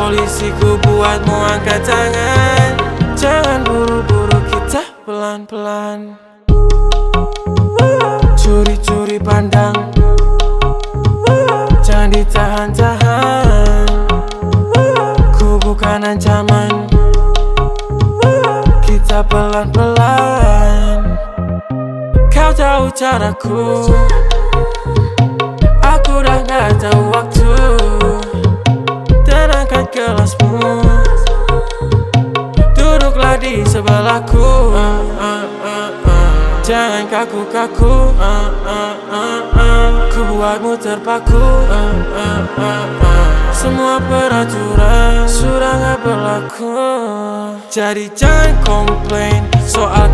polisi, ku buatmu angkat tangan. Jangan buru-buru, kita pelan-pelan. Curi-curi pandang, jangan ditahan-tahan. Ku bukan ancaman, kita pelan-pelan. Kau tahu caraku, aku dah gak tahu waktu. Dan angkat gelasmu, duduklah di sebelahku. Jangan kaku-kaku, ku buatmu terpaku. Semua peraturan sudah gak berlaku. Jadi jangan komplain soal